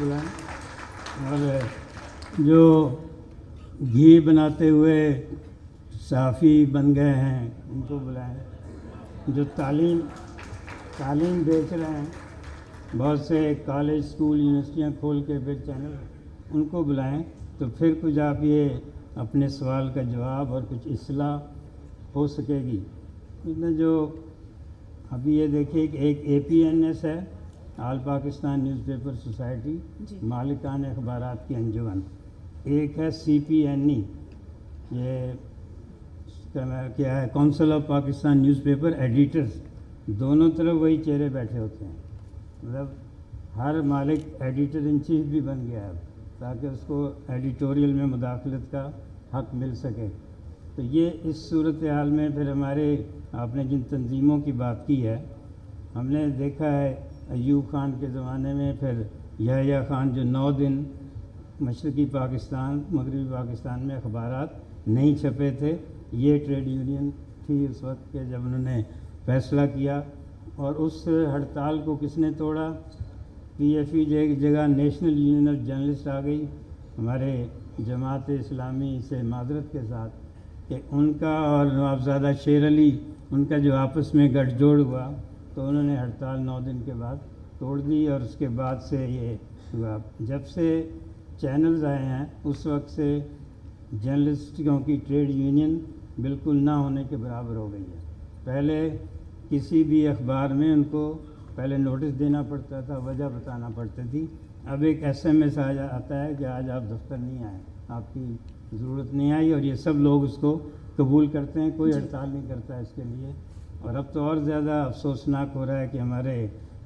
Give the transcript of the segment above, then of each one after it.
बुलाएं। और जो घी बनाते हुए साफ़ी बन गए हैं उनको बुलाएं। जो तालीम बेच रहे हैं, बहुत से कॉलेज स्कूल यूनिवर्सिटियां खोल के फिर चैनल, उनको बुलाएं। तो फिर कुछ आप ये अपने सवाल का जवाब और कुछ इस्लाह हो सकेगी। इसमें जो अभी ये देखिए कि एक APNS है, ऑल पाकिस्तान न्यूज़पेपर सोसाइटी, मालिकान अखबारात की अंजुमन। एक है CPNE, ये क्या है, council of Pakistan newspaper editors. दोनों तरफ वही चेहरे बैठे होते हैं, मतलब हर मालिक एडिटर इन चीफ भी बन गया है ताकि उसको एडिटोरियल में मुदाखलत का हक़ मिल सके। तो ये इस सूरत हाल में फिर हमारे, आपने जिन तंजीमों की बात की है, हमने देखा है अयूब खान के ज़माने में, फिर यहया खान जो 9 दिन मशरक़ी पाकिस्तान मगरबी पाकिस्तान में अखबारात नहीं छपे थे, ये ट्रेड यूनियन थी उस वक्त के जब उन्होंने फ़ैसला किया। और उस हड़ताल को किसने तोड़ा? PFE की जगह नेशनल यूनियन ऑफ जर्नलिस्ट आ गई हमारे जमात इस्लामी से माजरत के साथ कि उनका और नवाबज़ादा शेर अली, उनका जो आपस में गठजोड़ हुआ तो उन्होंने हड़ताल 9 दिन के बाद तोड़ दी। और उसके बाद से ये हुआ, जब से चैनल्स आए हैं उस वक्त से जर्नलिस्टों की ट्रेड यूनियन बिल्कुल ना होने के बराबर हो गई है। पहले किसी भी अखबार में उनको पहले नोटिस देना पड़ता था, वजह बताना पड़ती थी। अब एक SMS आता है कि आज आप दफ्तर नहीं आए, आपकी ज़रूरत नहीं आई, और ये सब लोग उसको कबूल करते हैं, कोई हड़ताल नहीं करता है इसके लिए। और अब तो और ज़्यादा अफसोसनाक हो रहा है कि हमारे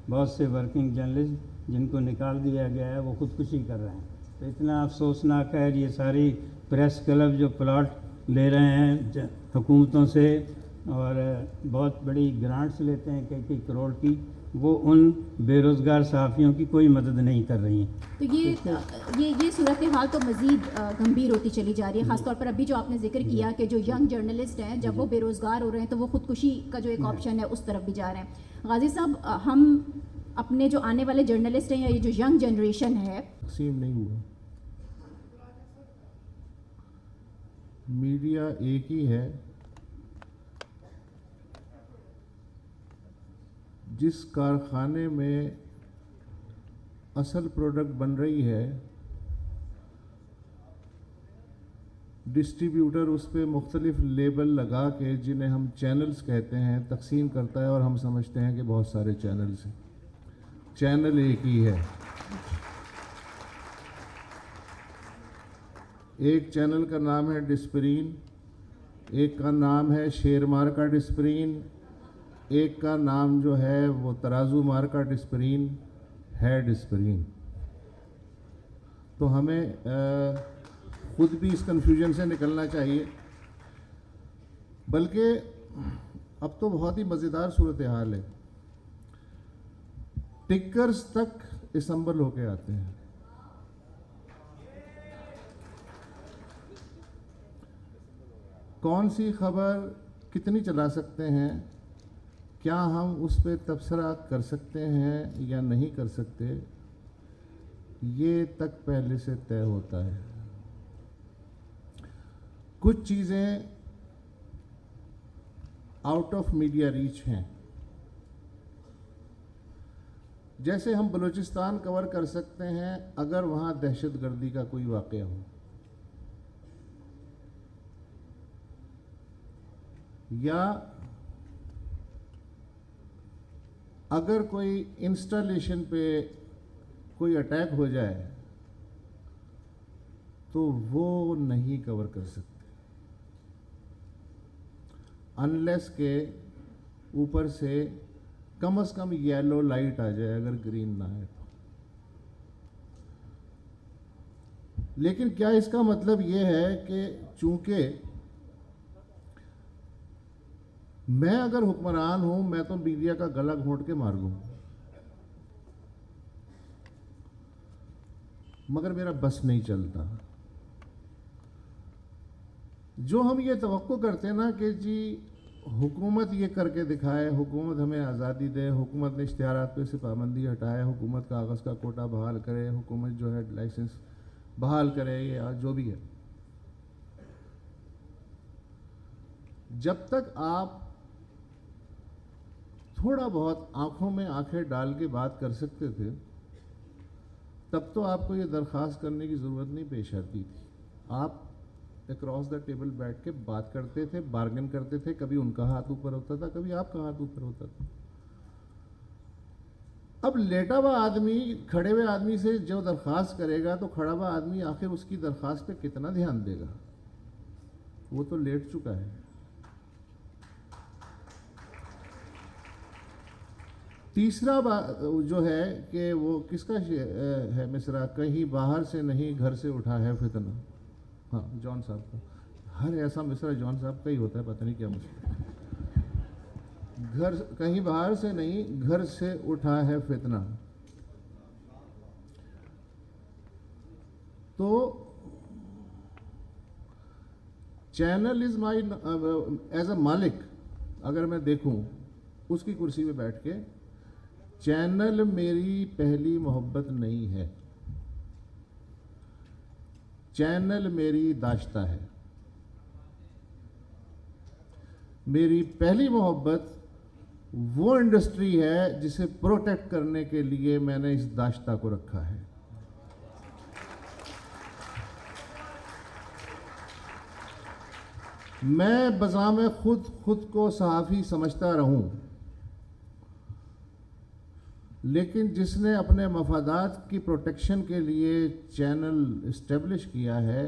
बहुत से वर्किंग जर्नलिस्ट जिनको निकाल दिया गया है वो ख़ुदकुशी कर रहे हैं। तो इतना अफसोसनाक है। ये सारी प्रेस क्लब जो प्लॉट ले रहे हैं हुकूमतों से और बहुत बड़ी ग्रांट्स लेते हैं कई करोड़ की, वो उन बेरोज़गार सहाफ़ियों की कोई मदद नहीं कर रही हैं। तो ये सूरत हाल तो मज़ीद गंभीर होती चली जा रही है, ख़ासतौर पर अभी जो आपने जिक्र किया कि जो यंग जर्नलिस्ट हैं जब वो बेरोज़गार हो रहे हैं तो वो ख़ुदकुशी का जो एक ऑप्शन है उस तरफ भी जा रहे हैं। गाज़ी साहब, हम अपने जो आने वाले जर्नलिस्ट हैं या ये जो यंग जनरेशन है, तकसीम नहीं हुआ, मीडिया एक ही है। जिस कारखाने में असल प्रोडक्ट बन रही है, डिस्ट्रीब्यूटर उस पर मुख्तलिफ लेबल लगा के, जिन्हें हम चैनल्स कहते हैं, तकसीम करता है और हम समझते हैं कि बहुत सारे चैनल्स हैं। चैनल एक ही है। एक चैनल का नाम है डिस्परीन, एक का नाम है शेर मार का डिस्परीन, एक का नाम जो है वो तराजू मार का डिस्परीन है डिस्परीन। तो हमें खुद भी इस कन्फ्यूजन से निकलना चाहिए। बल्कि अब तो बहुत ही मज़ेदार सूरत हाल है, टिकर्स तक असम्बल होके आते हैं। कौन सी खबर कितनी चला सकते हैं, क्या हम उस पर तबसरा कर सकते हैं या नहीं कर सकते, ये तक पहले से तय होता है। कुछ चीज़ें आउट ऑफ मीडिया रीच हैं, जैसे हम बलूचिस्तान कवर कर सकते हैं अगर वहाँ दहशतगर्दी का कोई वाक़या हो, या अगर कोई इंस्टॉलेशन पे कोई अटैक हो जाए तो वो नहीं कवर कर सकते अनलेस के ऊपर से कम येलो लाइट आ जाए, अगर ग्रीन ना है तो। लेकिन क्या इसका मतलब ये है कि चूंकि मैं अगर हुक्मरान हूं, मैं तो मीडिया का गला घोंट के मार दूं, मगर मेरा बस नहीं चलता। जो हम ये तवक्को करते हैं ना कि जी हुकूमत ये करके दिखाए, हुकूमत हमें आज़ादी दे, हुकूमत ने इश्तिहारात पे से पाबंदी हटाए, हुकूमत कागज़ का कोटा बहाल करे, हुकूमत जो है लाइसेंस बहाल करे या जो भी है। जब तक आप थोड़ा बहुत आंखों में आंखें डाल के बात कर सकते थे, तब तो आपको ये दरख्वास्त करने की ज़रूरत नहीं पेश आती थी। आप अक्रॉस द टेबल बैठ के बात करते थे, बार्गेन करते थे, कभी उनका हाथ ऊपर होता था, कभी आपका हाथ ऊपर होता था। अब लेटा हुआ आदमी खड़े हुए आदमी से जो दरख्वास्त करेगा तो खड़ा हुआ आदमी आखिर उसकी दरख्वास्त पे कितना ध्यान देगा? वो तो लेट चुका है। तीसरा जो है कि वो किसका है मिसरा, कहीं बाहर से नहीं घर से उठा है फितना। हाँ, जॉन साहब का। हर ऐसा मिसरा जॉन साहब का ही होता है, पता नहीं क्या मुश्किल। घर कहीं बाहर से नहीं घर से उठा है फितना। तो channel is my as a मालिक, अगर मैं देखूं उसकी कुर्सी पे बैठ के, चैनल मेरी पहली मोहब्बत नहीं है, चैनल मेरी दाश्ता है। मेरी पहली मोहब्बत वो इंडस्ट्री है जिसे प्रोटेक्ट करने के लिए मैंने इस दाश्ता को रखा है। मैं बज़ाम खुद को सहाफ़ी समझता रहूं, लेकिन जिसने अपने मफादात की प्रोटेक्शन के लिए चैनल इस्टेब्लिश किया है,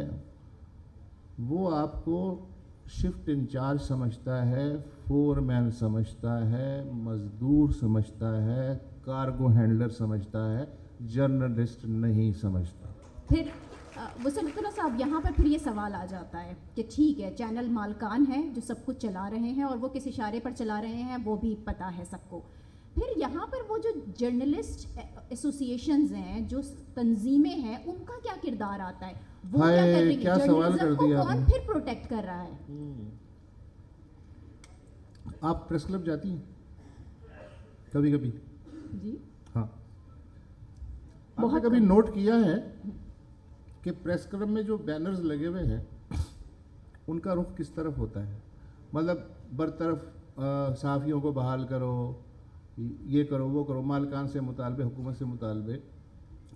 वो आपको शिफ्ट इंचार्ज समझता है, फोरमैन समझता है, मज़दूर समझता है, कार्गो हैंडलर समझता है, जर्नलिस्ट नहीं समझता। फिर वसीमुल्लाह साहब, यहाँ पर फिर ये सवाल आ जाता है कि ठीक है, चैनल मालकान हैं जो सब कुछ चला रहे हैं और वो किस इशारे पर चला रहे हैं वो भी पता है सबको। फिर यहाँ पर वो जो जर्नलिस्ट एसोसिएशंस हैं, जो तंजीमें हैं, उनका क्या किरदार आता है? वो क्या कर रही है? क्या सवाल कर दिया कौन फिर प्रोटेक्ट कर रहा है? आप प्रेस क्लब जाती हैं कभी कभी? जी हाँ। आपने कभी नोट किया है कि प्रेस क्लब में जो बैनर्स लगे हुए हैं उनका रुख किस तरफ होता है? मतलब बरतरफ सहाफ़ियों को बहाल करो, ये करो, वो करो, मालकान से मुतालबे, हुकूमत से मुतालबे।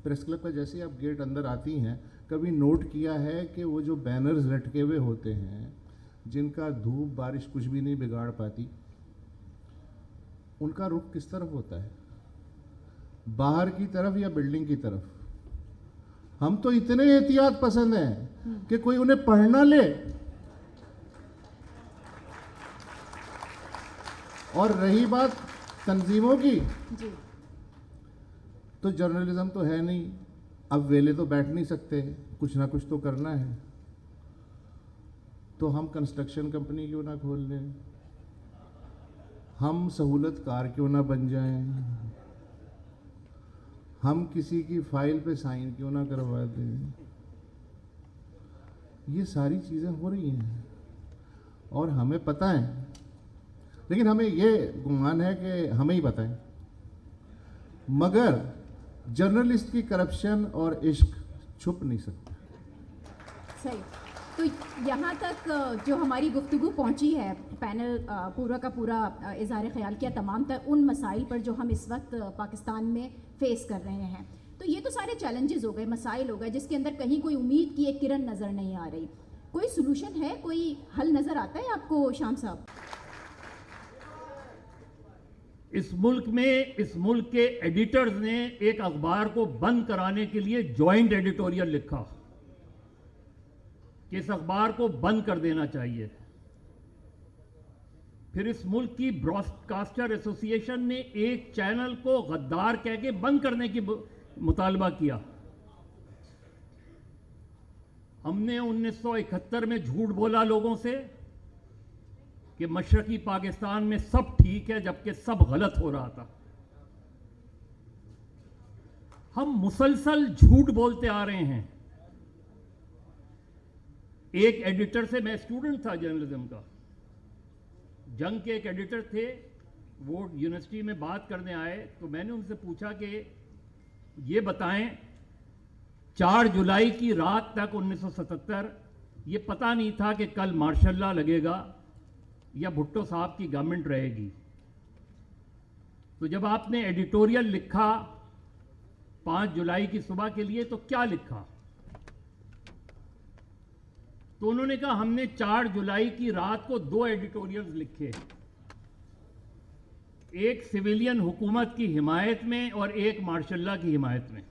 प्रेस क्लब का जैसे आप गेट अंदर आती हैं, कभी नोट किया है कि वो जो बैनर्स लटके हुए होते हैं, जिनका धूप बारिश कुछ भी नहीं बिगाड़ पाती, उनका रुख किस तरफ होता है? बाहर की तरफ या बिल्डिंग की तरफ? हम तो इतने एहतियात पसंद हैं कि कोई उन्हें पढ़ ना ले। और रही बात तंजीमों की, जी, तो जर्नलिज्म तो है नहीं, अब वेले तो बैठ नहीं सकते, कुछ ना कुछ तो करना है। तो हम कंस्ट्रक्शन कंपनी क्यों ना खोल लें, हम सहूलत कार क्यों ना बन जाएं, हम किसी की फाइल पे साइन क्यों ना करवा दें। ये सारी चीज़ें हो रही हैं और हमें पता है, लेकिन हमें ये गुमान है कि हमें ही पता है। मगर जर्नलिस्ट की करप्शन और इश्क छुप नहीं सकता। सही। तो यहाँ तक जो हमारी गुफ्तगू पहुँची है, पैनल पूरा का पूरा इज़हार ख्याल किया तमाम तर उन मसाइल पर जो हम इस वक्त पाकिस्तान में फ़ेस कर रहे हैं। तो ये तो सारे चैलेंजेस हो गए, मसाइल हो गए, जिसके अंदर कहीं कोई उम्मीद की एक किरण नज़र नहीं आ रही। कोई सोल्यूशन है, कोई हल नज़र आता है आपको शाम साहब? इस मुल्क के एडिटर्स ने एक अखबार को बंद कराने के लिए जॉइंट एडिटोरियल लिखा कि इस अखबार को बंद कर देना चाहिए। फिर इस मुल्क की ब्रॉडकास्टर एसोसिएशन ने एक चैनल को गद्दार कह के बंद करने की मुतालबा किया। हमने 1971 में झूठ बोला लोगों से कि मशरकी पाकिस्तान में सब ठीक है, जबकि सब गलत हो रहा था। हम मुसलसल झूठ बोलते आ रहे हैं। एक एडिटर से, मैं स्टूडेंट था जर्नलिज्म का, जंग के एक एडिटर थे, वो यूनिवर्सिटी में बात करने आए, तो मैंने उनसे पूछा कि ये बताएं 4 जुलाई की रात तक 1977 ये पता नहीं था कि कल मार्शल लॉ लगेगा या भुट्टो साहब की गवर्नमेंट रहेगी, तो जब आपने एडिटोरियल लिखा 5 जुलाई की सुबह के लिए तो क्या लिखा? तो उन्होंने कहा हमने 4 जुलाई की रात को 2 एडिटोरियल्स लिखे, एक सिविलियन हुकूमत की हिमायत में और एक मार्शल लॉ की हिमायत में।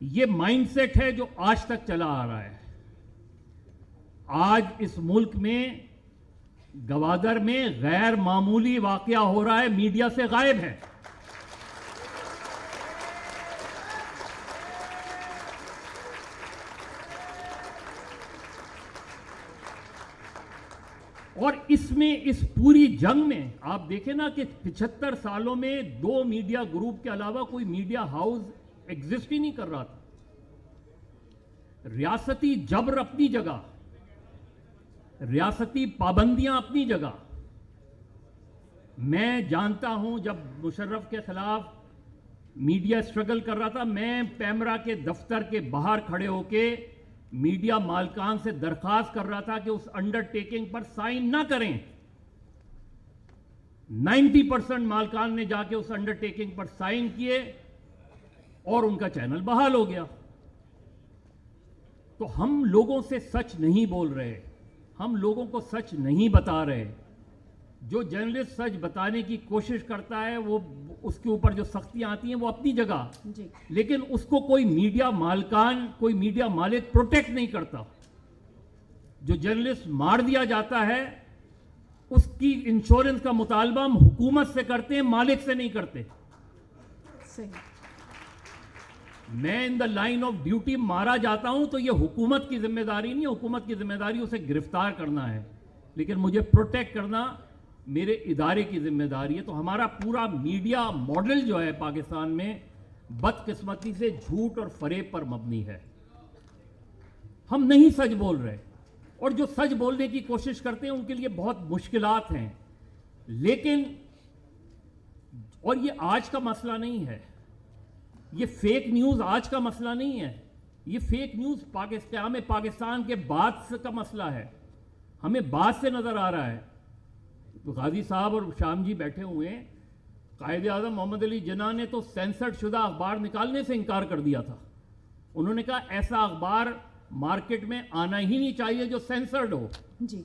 ये माइंडसेट है जो आज तक चला आ रहा है। आज इस मुल्क में गवादर में गैर मामूली वाकया हो रहा है, मीडिया से गायब है। और इसमें, इस पूरी जंग में आप देखें ना कि 75 सालों में 2 मीडिया ग्रुप के अलावा कोई मीडिया हाउस एग्जिस्ट ही नहीं कर रहा था। रियासती जबर अपनी जगह, रियासती पाबंदियां अपनी जगह। मैं जानता हूं जब मुशर्रफ के खिलाफ मीडिया स्ट्रगल कर रहा था, मैं पैमरा के दफ्तर के बाहर खड़े होके मीडिया मालकान से दरखास्त कर रहा था कि उस अंडरटेकिंग पर साइन ना करें। 90% मालकान ने जाके उस अंडरटेकिंग पर साइन किए और उनका चैनल बहाल हो गया। तो हम लोगों से सच नहीं बोल रहे, हम लोगों को सच नहीं बता रहे। जो जर्नलिस्ट सच बताने की कोशिश करता है वो, उसके ऊपर जो सख्तियां आती हैं वो अपनी जगह, लेकिन उसको कोई मीडिया मालकान, कोई मीडिया मालिक प्रोटेक्ट नहीं करता। जो जर्नलिस्ट मार दिया जाता है उसकी इंश्योरेंस का मुतालबा हम हुकूमत से करते हैं, मालिक से नहीं करते। सही। मैं in the line of duty मारा जाता हूं तो ये हुकूमत की जिम्मेदारी नहीं है, हुकूमत की जिम्मेदारी उसे गिरफ्तार करना है, लेकिन मुझे प्रोटेक्ट करना मेरे इदारे की जिम्मेदारी है। तो हमारा पूरा मीडिया मॉडल जो है पाकिस्तान में बदकिस्मती से झूठ और फरेब पर मबनी है। हम नहीं सच बोल रहे, और जो सच बोलने की कोशिश करते हैं उनके लिए बहुत मुश्किलात हैं। लेकिन, और ये आज का मसला नहीं है, ये फेक न्यूज़ आज का मसला नहीं है, ये फेक न्यूज़ पाकिस्तान के बाद से का मसला है, हमें बाद से नज़र आ रहा है। तो गाजी साहब और शाम जी बैठे हुए हैं, कायदे आज़म मोहम्मद अली जिन्ना ने तो सेंसर्ड शुदा अखबार निकालने से इनकार कर दिया था। उन्होंने कहा ऐसा अखबार मार्केट में आना ही नहीं चाहिए जो सेंसर्ड हो जी।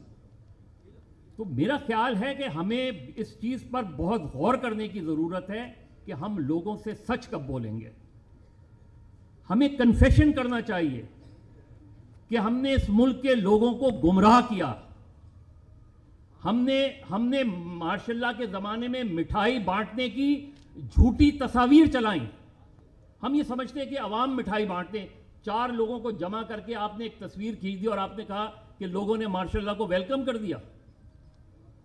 तो मेरा ख्याल है कि हमें इस चीज़ पर बहुत गौर करने की ज़रूरत है कि हम लोगों से सच कब बोलेंगे। हमें कन्फेशन करना चाहिए कि हमने इस मुल्क के लोगों को गुमराह किया। हमने मार्शल लॉ के ज़माने में मिठाई बांटने की झूठी तस्वीर चलाई। हम ये समझते हैं कि अवाम मिठाई बांटते, 4 लोगों को जमा करके आपने एक तस्वीर खींच दी और आपने कहा कि लोगों ने मार्शल लॉ को वेलकम कर दिया।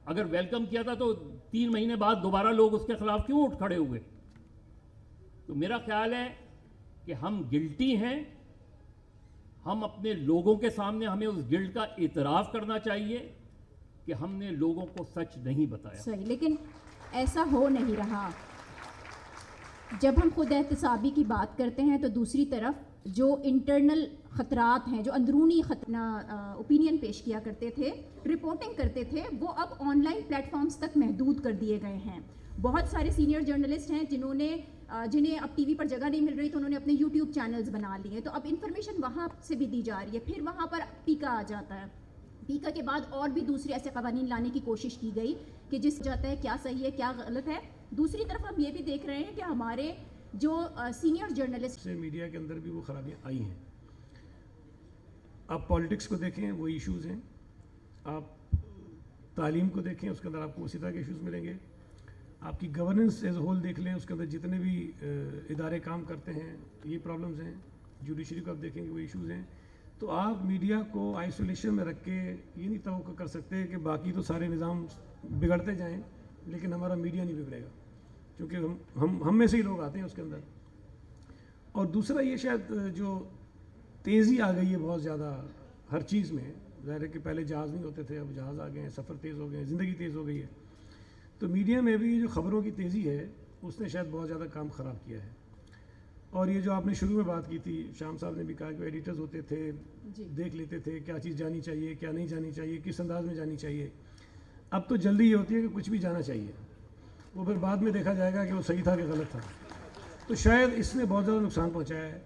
अगर वेलकम किया था तो 3 महीने बाद दोबारा लोग उसके खिलाफ क्यों उठ खड़े हुए? तो मेरा ख्याल है कि हम गिल्टी हैं, हम अपने लोगों के सामने हमें उस गिल्ट का इतराफ़ करना चाहिए कि हमने लोगों को सच नहीं बताया। सही, लेकिन ऐसा हो नहीं रहा। जब हम खुद एहतसाबी की बात करते हैं तो दूसरी तरफ जो इंटरनल ख़तरात हैं, जो अंदरूनी ओपिनियन पेश किया करते थे, रिपोर्टिंग करते थे, वो अब ऑनलाइन प्लेटफॉर्म्स तक महदूद कर दिए गए हैं। बहुत सारे सीनियर जर्नलिस्ट हैं जिन्हें अब टीवी पर जगह नहीं मिल रही तो उन्होंने अपने यूट्यूब चैनल्स बना लिए, तो अब इन्फॉर्मेशन वहाँ से भी दी जा रही है। फिर वहाँ पर पीका आ जाता है, पीका के बाद और भी दूसरे ऐसे कवानीन लाने की कोशिश की गई कि जिस जाता है क्या सही है क्या गलत है। दूसरी तरफ हम ये भी देख रहे हैं कि हमारे जो सीनियर जर्नलिस्ट से मीडिया के अंदर भी वो खराबियाँ आई हैं। आप पॉलिटिक्स को देखें, वो इश्यूज़ हैं। आप तालीम को देखें, उसके अंदर आपको उसी तरह के इश्यूज़ मिलेंगे। आपकी गवर्नेंस एज होल देख लें, उसके अंदर जितने भी इदारे काम करते हैं ये प्रॉब्लम्स हैं। जुडिशरी को आप देखेंगे वो इश्यूज़ हैं। तो आप मीडिया को आइसोलेशन में रख के ये नहीं तवक्को कर सकते कि बाकी तो सारे निज़ाम बिगड़ते जाएं लेकिन हमारा मीडिया नहीं बिगड़ेगा, क्योंकि हम में से ही लोग आते हैं उसके अंदर। और दूसरा ये शायद जो तेज़ी आ गई है बहुत ज़्यादा हर चीज़ में, ظاہر ہے کہ پہلے جہاز نہیں ہوتے تھے، اب جہاز آ گئے ہیں، سفر تیز ہو گئے ہیں، زندگی تیز ہو گئی ہے. تو میڈیا میں بھی جو خبروں کی تیزی ہے اس نے شاید بہت زیادہ کام خراب کیا ہے. اور یہ جو آپ نے شروع میں بات کی تھی، شام صاحب نے بھی کہا کہ ایڈیٹرز ہوتے تھے، دیکھ لیتے تھے کیا چیز جانی چاہیے، کیا نہیں جانی چاہیے، کس انداز میں جانی چاہیے. اب تو جلدی یہ ہوتی ہے کہ کچھ بھی جانا چاہیے، وہ پھر بعد میں دیکھا جائے گا کہ وہ صحیح تھا کہ غلط تھا. تو شاید اس نے بہت زیادہ نقصان پہنچایا ہے.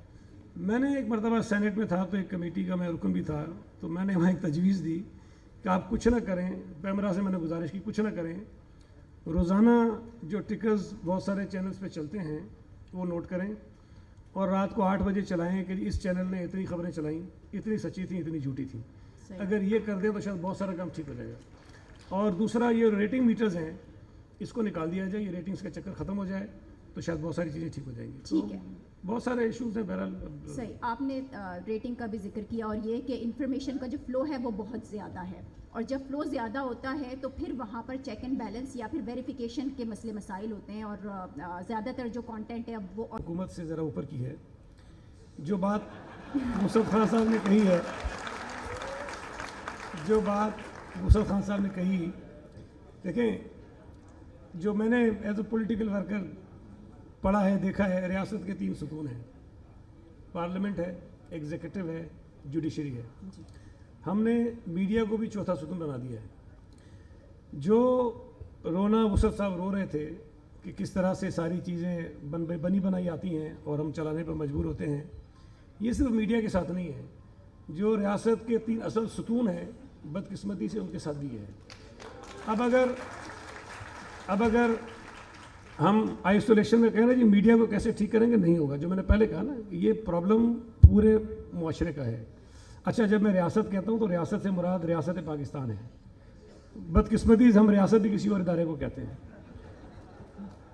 میں نے ایک مرتبہ سینٹ میں تھا تو ایک کمیٹی کا میں رکن بھی تھا، تو میں نے وہاں ایک تجویز دی کہ آپ کچھ نہ کریں، پیمرا سے میں نے گزارش کی کچھ نہ کریں، روزانہ جو ٹکرز بہت سارے چینلز پہ چلتے ہیں وہ نوٹ کریں اور رات کو 8 بجے چلائیں کہ اس چینل نے اتنی خبریں چلائیں، اتنی سچی تھیں، اتنی جھوٹی تھیں. اگر یہ کر دیں تو شاید بہت سارا کام ٹھیک ہو جائے گا. اور دوسرا یہ ریٹنگ میٹرز ہیں اس کو نکال دیا جائے، یہ ریٹنگز کا چکر ختم ہو جائے تو شاید بہت ساری چیزیں ٹھیک ہو جائیں گی. ٹھیک ہے، بہت سارے ایشوز ہیں بہرحال. صحیح. آپ نے ریٹنگ کا بھی ذکر کیا اور یہ کہ انفارمیشن کا جو فلو ہے وہ بہت زیادہ ہے، اور جب فلو زیادہ ہوتا ہے تو پھر وہاں پر چیک اینڈ بیلنس یا پھر ویریفیکیشن کے مسئلے مسائل ہوتے ہیں، اور زیادہ تر جو کانٹینٹ ہے وہ حکومت سے ذرا اوپر کی ہے. جو بات مصطفیٰ خان صاحب نے کہی ہے، جو بات مصطفیٰ خان صاحب نے کہی، دیکھیں جو میں نے ایز اے پولیٹیکل ورکر پڑھا ہے، دیکھا ہے، ریاست کے 3 ستون ہیں، پارلیمنٹ ہے، ایگزیکٹو ہے، جوڈیشری ہے. ہم نے میڈیا کو بھی چوتھا ستون بنا دیا ہے. جو رونا وسعت صاحب رو رہے تھے کہ کس طرح سے ساری چیزیں بنی بنائی آتی ہیں اور ہم چلانے پر مجبور ہوتے ہیں، یہ صرف میڈیا کے ساتھ نہیں ہے. جو ریاست کے 3 اصل ستون ہیں بدقسمتی سے ان کے ساتھ بھی ہے. اب اگر ہم آئسولیشن میں کہیں نا جی میڈیا کو کیسے ٹھیک کریں گے، نہیں ہوگا. جو میں نے پہلے کہا نا، یہ پرابلم پورے معاشرے کا ہے. اچھا، جب میں ریاست کہتا ہوں تو ریاست سے مراد ریاست پاکستان ہے. بدقسمتی سے ہم ریاست بھی کسی اور ادارے کو کہتے ہیں.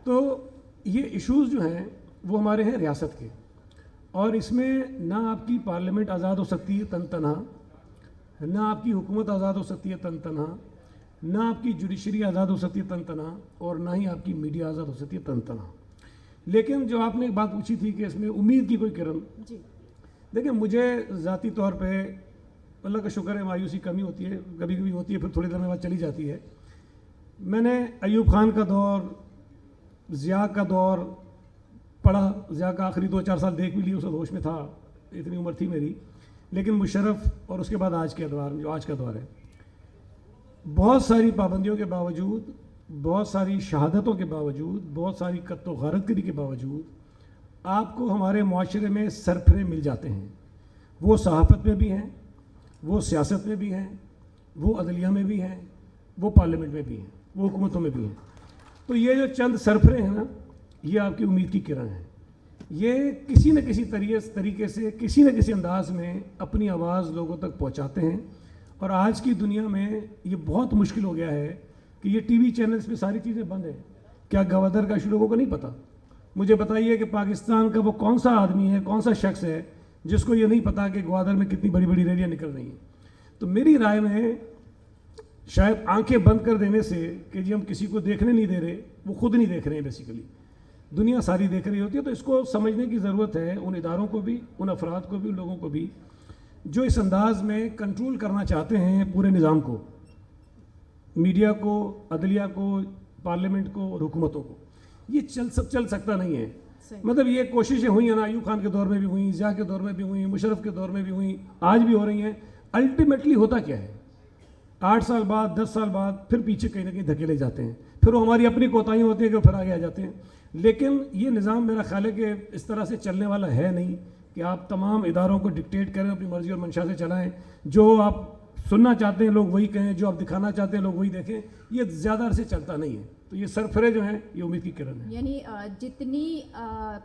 تو یہ ایشوز جو ہیں وہ ہمارے ہیں ریاست کے، اور اس میں نہ آپ کی پارلیمنٹ آزاد ہو سکتی ہے تن تنہا، نہ آپ کی حکومت آزاد ہو سکتی ہے تن تنہا، نہ آپ کی جوڈیشری آزاد ہو سکتی ہے تن تنہا، اور نہ ہی آپ کی میڈیا آزاد ہو سکتی ہے تن تنہا. لیکن جو آپ نے ایک بات پوچھی تھی کہ اس میں امید کی کوئی کرن، دیکھیں مجھے ذاتی طور پہ اللہ کا شکر ہے مایوسی کمی ہوتی ہے، کبھی کبھی ہوتی ہے، پھر تھوڑی دیر بعد چلی جاتی ہے. میں نے ایوب خان کا دور، ضیاء کا دور پڑھا. ضیاء کا آخری 2-4 سال دیکھ بھی لی، اس ہوش میں تھا، اتنی عمر تھی میری. لیکن مشرف اور اس کے بعد آج کے ادوار جو آج کا دور ہے، بہت ساری پابندیوں کے باوجود، بہت ساری شہادتوں کے باوجود، بہت ساری قتل و غارت گری کے باوجود آپ کو ہمارے معاشرے میں سرپھرے مل جاتے ہیں. وہ صحافت میں بھی ہیں، وہ سیاست میں بھی ہیں، وہ عدلیہ میں بھی ہیں، وہ پارلیمنٹ میں بھی ہیں، وہ حکومتوں میں بھی ہیں. تو یہ جو چند سرپھرے ہیں نا، یہ آپ کی امید کی کرن ہے. یہ کسی نہ کسی طریقے سے، کسی نہ کسی انداز میں اپنی آواز لوگوں تک پہنچاتے ہیں. اور آج کی دنیا میں یہ بہت مشکل ہو گیا ہے کہ یہ ٹی وی چینلز پہ ساری چیزیں بند ہیں. کیا گوادر کا لوگوں کو نہیں پتہ؟ مجھے بتائیے کہ پاکستان کا وہ کون سا آدمی ہے، کون سا شخص ہے جس کو یہ نہیں پتا کہ گوادر میں کتنی بڑی بڑی ریلیاں نکل رہی ہیں. تو میری رائے میں شاید آنکھیں بند کر دینے سے کہ جی ہم کسی کو دیکھنے نہیں دے رہے، وہ خود نہیں دیکھ رہے ہیں، بیسیکلی دنیا ساری دیکھ رہی ہوتی ہے. تو اس کو سمجھنے کی ضرورت ہے، ان اداروں کو بھی، ان افراد کو بھی، ان لوگوں کو بھی جو اس انداز میں کنٹرول کرنا چاہتے ہیں پورے نظام کو، میڈیا کو، عدلیہ کو، پارلیمنٹ کو اور حکومتوں کو. یہ چل سکتا نہیں ہے. مطلب یہ کوششیں ہوئی ہیں نا، ایوب خان کے دور میں بھی ہوئیں، ضیاء کے دور میں بھی ہوئیں، مشرف کے دور میں بھی ہوئیں، آج بھی ہو رہی ہیں. الٹیمیٹلی ہوتا کیا ہے؟ 8 سال بعد، 10 سال بعد پھر پیچھے کہیں نہ کہیں دھکیلے جاتے ہیں. پھر وہ ہماری اپنی کوتاہیاں ہوتی ہیں کہ پھر آگے آ جاتے ہیں. لیکن یہ نظام میرا خیال ہے کہ اس طرح سے چلنے والا ہے نہیں کہ آپ تمام اداروں کو ڈکٹیٹ کریں، اپنی مرضی اور منشا سے چلائیں. جو آپ سننا چاہتے ہیں لوگ وہی کہیں، جو آپ دکھانا چاہتے ہیں لوگ وہی دیکھیں. یہ زیادہ عرصے چلتا نہیں ہے. تو یہ سرفرے جو ہیں یہ امید کی کرن ہے. یعنی جتنی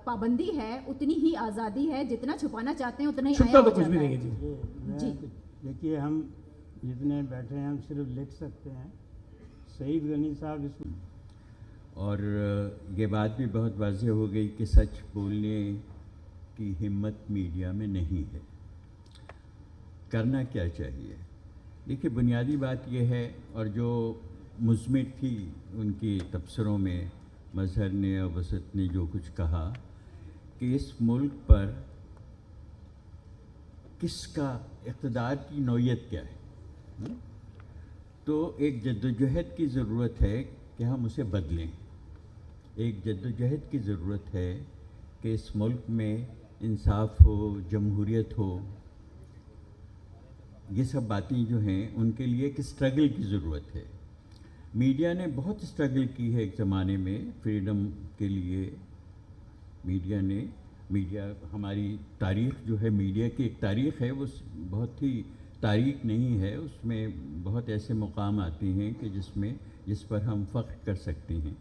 پابندی ہے اتنی ہی آزادی ہے، جتنا چھپانا چاہتے ہیں اتنا ہی چھپتا تو کچھ بھی نہیں ہے. جی دیکھیے ہم جتنے بیٹھے ہیں ہم صرف لکھ سکتے ہیں. سعید غنی صاحب اس اور یہ بات بھی بہت واضح ہو گئی کہ سچ بولنے کی ہمت میڈیا میں نہیں ہے. کرنا کیا چاہیے؟ دیکھیے بنیادی بات یہ ہے، اور جو مزمت تھی ان کی تبصروں میں مظہر نے اور وسط نے جو کچھ کہا کہ اس ملک پر کس کا اقتدار کی نوعیت کیا ہے. تو ایک جدوجہد کی ضرورت ہے کہ ہم اسے بدلیں. ایک جدوجہد کی ضرورت ہے کہ اس ملک میں انصاف ہو, جمہوریت ہو. یہ سب باتیں جو ہیں ان کے لیے ایک اسٹرگل کی ضرورت ہے. میڈیا نے بہت اسٹرگل کی ہے ایک زمانے میں فریڈم کے لیے. میڈیا ہماری تاریخ جو ہے, میڈیا کی ایک تاریخ ہے, وہ بہت ہی تاریخ نہیں ہے. اس میں بہت ایسے مقام آتے ہیں کہ جس پر ہم فخر کر سکتے ہیں.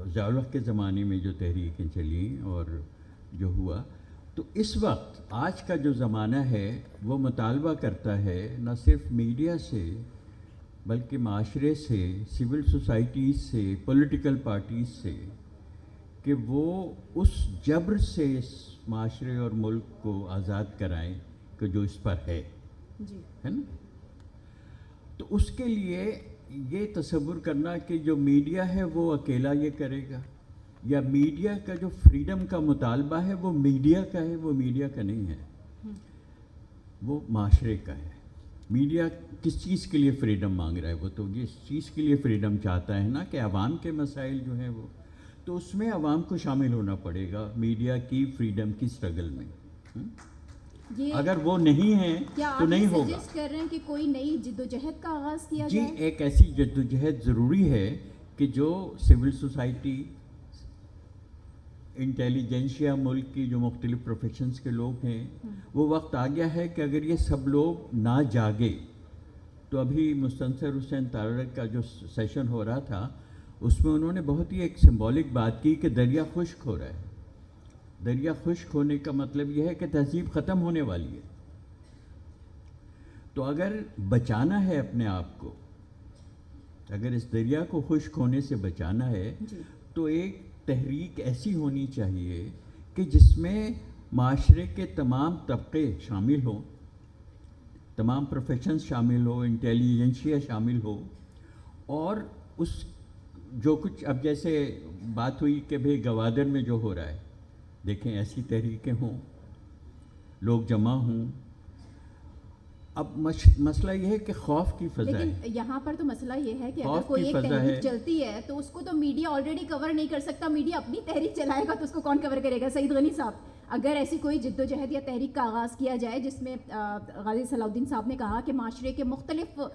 ضیاء الحق کے زمانے میں جو تحریکیں چلیں اور جو ہوا, تو اس وقت آج کا جو زمانہ ہے وہ مطالبہ کرتا ہے نہ صرف میڈیا سے بلکہ معاشرے سے, سول سوسائٹیز سے, پولیٹیکل پارٹیز سے, کہ وہ اس جبر سے اس معاشرے اور ملک کو آزاد کرائیں کہ جو اس پر ہے نا. تو اس کے لیے یہ تصور کرنا کہ جو میڈیا ہے وہ اکیلا یہ کرے گا, یا میڈیا کا جو فریڈم کا مطالبہ ہے وہ میڈیا کا ہے, وہ میڈیا کا نہیں ہے, وہ معاشرے کا ہے. میڈیا کس چیز کے لیے فریڈم مانگ رہا ہے؟ وہ تو اس چیز کے لیے فریڈم چاہتا ہے نا کہ عوام کے مسائل جو ہیں وہ, تو اس میں عوام کو شامل ہونا پڑے گا میڈیا کی فریڈم کی اسٹرگل میں. اگر وہ نہیں ہے تو نہیں ہوگا. کیا آپ سجیسٹ کر رہے ہیں کہ کوئی نئی جدوجہد کا آغاز کیا جی, جائے؟ ایک ایسی جدوجہد ضروری ہے کہ جو سول سوسائٹی, انٹیلیجنسیا, ملک کی جو مختلف پروفیشنز کے لوگ ہیں, وہ وقت آ گیا ہے کہ اگر یہ سب لوگ نہ جاگے تو ابھی مستنصر حسین تارڑ کا جو سیشن ہو رہا تھا اس میں انہوں نے بہت ہی ایک سمبولک بات کی کہ دریا خشک ہو رہا ہے. دریا خشک ہونے کا مطلب یہ ہے کہ تہذیب ختم ہونے والی ہے. تو اگر بچانا ہے اپنے آپ کو, اگر اس دریا کو خشک ہونے سے بچانا ہے تو ایک تحریک ایسی ہونی چاہیے کہ جس میں معاشرے کے تمام طبقے شامل ہوں, تمام پروفیشنز شامل ہو, انٹیلیجنسیا شامل ہو, اور اس جو کچھ اب جیسے بات ہوئی کہ بھئی گوادر میں جو ہو رہا ہے, دیکھیں ایسی تحریکیں ہوں, لوگ جمع ہوں. اب مسئلہ یہ ہے کہ خوف کی فضا ہے. لیکن یہاں پر تو مسئلہ یہ ہے کہ اگر خوف کوئی کی ایک فضا تحریک ہے. چلتی ہے تو اس کو تو میڈیا آلریڈی کور نہیں کر سکتا. میڈیا اپنی تحریک چلائے گا تو اس کو کون کور کرے گا؟ سعید غنی صاحب, اگر ایسی کوئی جدوجہد یا تحریک کا آغاز کیا جائے جس میں غازی صلاح الدین صاحب نے کہا کہ معاشرے کے مختلف